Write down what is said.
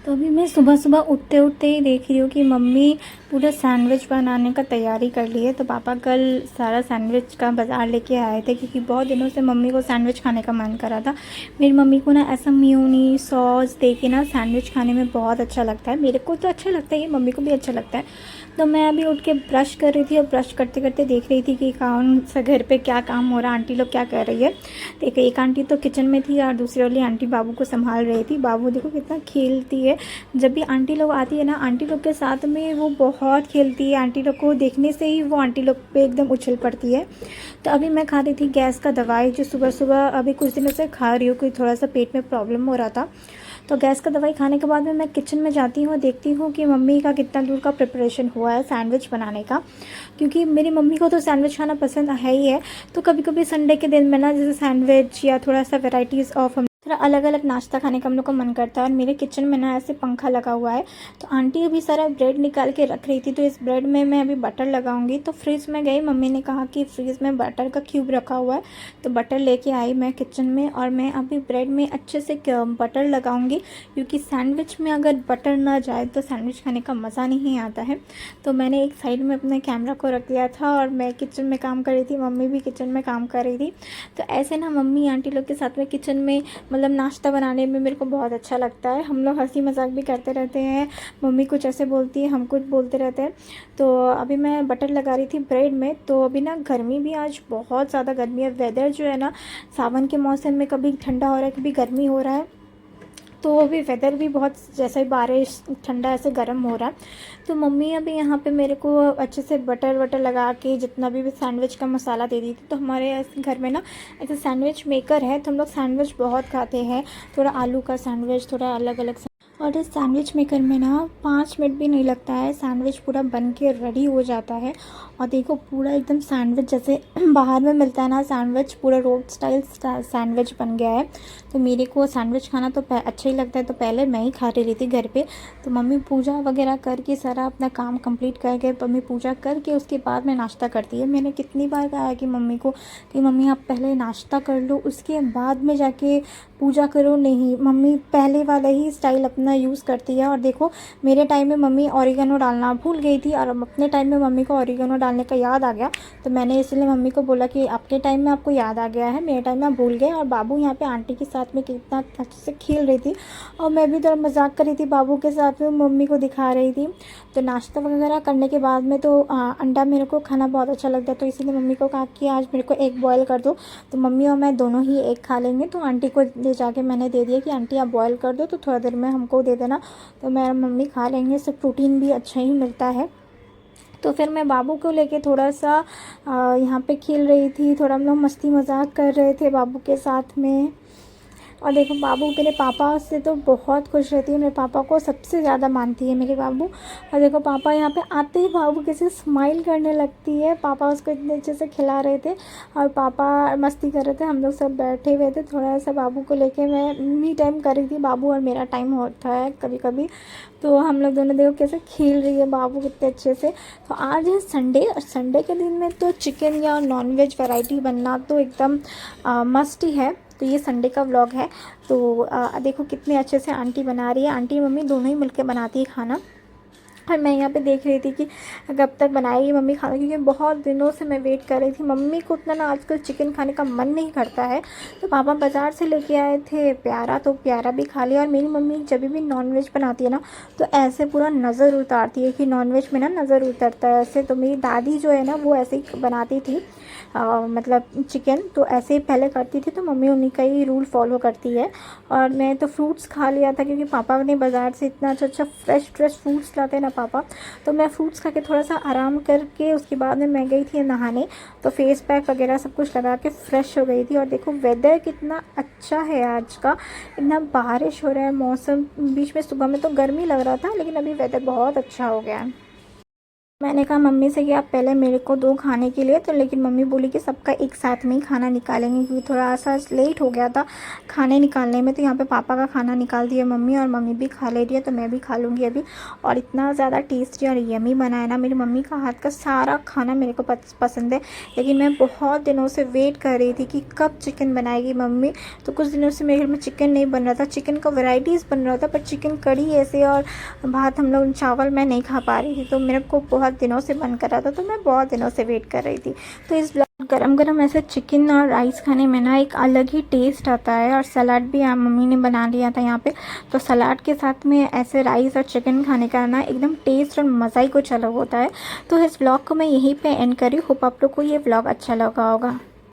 तो अभी मैं सुबह सुबह उठते उठते ही देख रही हूँ कि मम्मी पूरा सैंडविच बनाने का तैयारी कर ली है। तो पापा कल सारा सैंडविच का बाज़ार लेके आए थे, क्योंकि बहुत दिनों से मम्मी को सैंडविच खाने का मन करा था। मेरी मम्मी को ना ऐसा मेयोनीज सॉस दे के ना सैंडविच खाने में बहुत अच्छा लगता है। मेरे को तो अच्छा लगता है, मम्मी को भी अच्छा लगता है। तो मैं अभी उठ के ब्रश कर रही थी और ब्रश करते करते देख रही थी कि कौन सा घर पे क्या काम हो रहा है, आंटी लोग क्या कर रही है। देखो, एक आंटी तो किचन में थी और दूसरी वाली आंटी बाबू को संभाल रही थी। बाबू देखो कितना खेलती है। जब भी आंटी लोग आती है ना, आंटी लोग के साथ में वो बहुत खेलती है। आंटी लोग को देखने से ही वो आंटी लोग पे एकदम उछल पड़ती है। तो अभी मैं खा रही थी गैस का दवाई, जो सुबह सुबह अभी कुछ दिनों से खा रही हूँ, क्योंकि थोड़ा सा पेट में प्रॉब्लम हो रहा था। तो गैस का दवाई खाने के बाद में मैं किचन में जाती हूँ, देखती हूँ कि मम्मी का कितना दूर का प्रिपरेशन हुआ है सैंडविच बनाने का। क्योंकि मेरी मम्मी को तो सैंडविच खाना पसंद है ही है। तो कभी कभी संडे के दिन में ना, जैसे सैंडविच या थोड़ा सा वेराइटीज़ ऑफ थोड़ा अलग अलग नाश्ता खाने का हम लोग का मन करता है। और मेरे किचन में ना ऐसे पंखा लगा हुआ है। तो आंटी अभी सारा ब्रेड निकाल के रख रही थी, तो इस ब्रेड में मैं अभी बटर लगाऊंगी। तो फ्रिज में गई, मम्मी ने कहा कि फ्रिज में बटर का क्यूब रखा हुआ है। तो बटर लेके आई मैं किचन में, और मैं अभी ब्रेड में अच्छे से बटर लगाऊंगी। क्योंकि सैंडविच में अगर बटर ना जाए तो सैंडविच खाने का मज़ा नहीं आता है। तो मैंने एक साइड में अपने कैमरा को रख दिया था और मैं किचन में काम कर रही थी, मम्मी भी किचन में काम कर रही थी। तो ऐसे ना मम्मी आंटी लोग के साथ में किचन में मतलब नाश्ता बनाने में मेरे को बहुत अच्छा लगता है। हम लोग हंसी मजाक भी करते रहते हैं, मम्मी कुछ ऐसे बोलती है, हम कुछ बोलते रहते हैं। तो अभी मैं बटर लगा रही थी ब्रेड में। तो अभी ना गर्मी भी आज बहुत ज़्यादा गर्मी है। वेदर जो है ना, सावन के मौसम में कभी ठंडा हो रहा है, कभी गर्मी हो रहा है। तो अभी वेदर भी बहुत जैसे बारिश ठंडा ऐसे गर्म हो रहा है। तो मम्मी अभी यहाँ पे मेरे को अच्छे से बटर वटर लगा के जितना भी सैंडविच का मसाला दे दी थी। तो हमारे घर में ना ऐसे सैंडविच मेकर है, तो हम लोग सैंडविच बहुत खाते हैं। थोड़ा आलू का सैंडविच, थोड़ा अलग अलग। और इस सैंडविच मेकर में ना 5 मिनट भी नहीं लगता है, सैंडविच पूरा बन के रेडी हो जाता है। और देखो पूरा एकदम सैंडविच जैसे बाहर में मिलता है ना सैंडविच, पूरा रोड स्टाइल सैंडविच बन गया है। तो मेरे को सैंडविच खाना तो अच्छा ही लगता है, तो पहले मैं ही खा रही थी घर पे। तो मम्मी पूजा वगैरह करके सारा अपना काम कंप्लीट करके, मम्मी पूजा करके उसके बाद में नाश्ता करती है। मैंने कितनी बार कहा है कि मम्मी को कि मम्मी आप पहले नाश्ता कर लो, उसके बाद में जाके पूजा करो। नहीं, मम्मी पहले वाला ही स्टाइल अपना यूज़ करती है। और देखो, मेरे टाइम में मम्मी ऑरिगेनो डालना भूल गई थी, और अपने टाइम में मम्मी को ऑरिगेनो डालने का याद आ गया। तो मैंने इसलिए मम्मी को बोला कि आपके टाइम में आपको याद आ गया है, मेरे टाइम में आप भूल गए। और बाबू यहाँ पे आंटी के साथ में कितना अच्छे से खेल रही थी, और मैं भी थोड़ा मजाक कर रही थी बाबू के साथ में, मम्मी को दिखा रही थी। तो नाश्ता वगैरह करने के बाद में तो अंडा मेरे को खाना बहुत अच्छा लगता है। तो इसीलिए मम्मी को कहा कि आज मेरे को एग बॉयल कर दो। तो मम्मी और मैं दोनों ही एग खा लेंगे। तो आंटी को ले जाके मैंने दे दिया कि आंटी आप बॉयल कर दो, तो थोड़ा देर में हमको दे देना। तो मेरा मम्मी खा लेंगे, इससे प्रोटीन भी अच्छा ही मिलता है। तो फिर मैं बाबू को लेके थोड़ा सा यहाँ पे खेल रही थी, थोड़ा हम लोग मस्ती मजाक कर रहे थे बाबू के साथ में। और देखो, बाबू मेरे पापा से तो बहुत खुश रहती है, मेरे पापा को सबसे ज़्यादा मानती है मेरे बाबू। और देखो, पापा यहाँ पे आते ही बाबू कैसे स्माइल करने लगती है। पापा उसको इतने अच्छे से खिला रहे थे और पापा मस्ती कर रहे थे, हम लोग सब बैठे हुए थे। थोड़ा सा बाबू को लेके मैं मी टाइम कर रही थी, बाबू और मेरा टाइम होता है कभी कभी। तो हम लोग दोनों देखो कैसे खेल रही है बाबू कितने अच्छे से। तो आज है संडे, और संडे के दिन में तो चिकन या नॉनवेज वैरायटी बनना तो एकदम मस्ट ही है। तो ये संडे का व्लॉग है। तो देखो कितने अच्छे से आंटी बना रही है, आंटी मम्मी दोनों ही मिलकर बनाती है खाना। और मैं यहाँ पे देख रही थी कि कब तक बनाएगी मम्मी खाना, क्योंकि बहुत दिनों से मैं वेट कर रही थी। मम्मी को उतना ना आजकल चिकन खाने का मन नहीं करता है। तो पापा बाज़ार से लेके आए थे प्यारा, तो प्यारा भी खा लिया। और मेरी मम्मी जब भी नॉनवेज बनाती है ना, तो ऐसे पूरा नज़र उतारती है कि नॉनवेज में ना नज़र उतरता है ऐसे। तो मेरी दादी जो है ना, वो ऐसे ही बनाती थी मतलब चिकन, तो ऐसे ही पहले करती थी। तो मम्मी उन्हीं का ही रूल फॉलो करती है। और मैं तो फ्रूट्स खा लिया था, क्योंकि पापा ने बाज़ार से इतना अच्छा अच्छा फ्रेश फ्रेश फ्रूट्स लाते हैं ना पापा। तो मैं फ्रूट्स खा के थोड़ा सा आराम करके उसके बाद में मैं गई थी नहाने। तो फेस पैक वगैरह सब कुछ लगा के फ़्रेश हो गई थी। और देखो वेदर कितना अच्छा है आज का, इतना बारिश हो रहा है मौसम। बीच में सुबह में तो गर्मी लग रहा था, लेकिन अभी वेदर बहुत अच्छा हो गया है। मैंने कहा मम्मी से कि आप पहले मेरे को दो खाने के लिए, तो लेकिन मम्मी बोली कि सबका एक साथ में ही खाना निकालेंगे, क्योंकि थोड़ा सा लेट हो गया था खाने निकालने में। तो यहाँ पे पापा का खाना निकाल दिया मम्मी, और मम्मी भी खा ले रही है, तो मैं भी खा लूँगी अभी। और इतना ज़्यादा टेस्टी और यमी बना है ना, मेरी मम्मी का हाथ का सारा खाना मेरे को पसंद है। लेकिन मैं बहुत दिनों से वेट कर रही थी कि कब चिकन बनाएगी मम्मी। तो कुछ दिनों से मेरे घर में चिकन नहीं बन रहा था, चिकन का वेराइटीज़ बन रहा था, पर चिकन कड़ी ऐसे और भात हम लोग चावल मैं नहीं खा पा रही थी। तो मेरे को बहुत दिनों से मन कर रहा था, तो मैं बहुत दिनों से वेट कर रही थी। तो इस गरम गरम ऐसे चिकन और राइस खाने में ना एक अलग ही टेस्ट आता है। और सलाद भी मम्मी ने बना लिया था यहाँ पे, तो सलाद के साथ में ऐसे राइस और चिकन खाने का ना एकदम टेस्ट और मज़ा ही कुछ अलग होता है। तो इस व्लॉग को मैं यहीं पे एंड करी। होप आप लोग को ये व्लॉग अच्छा लगा होगा।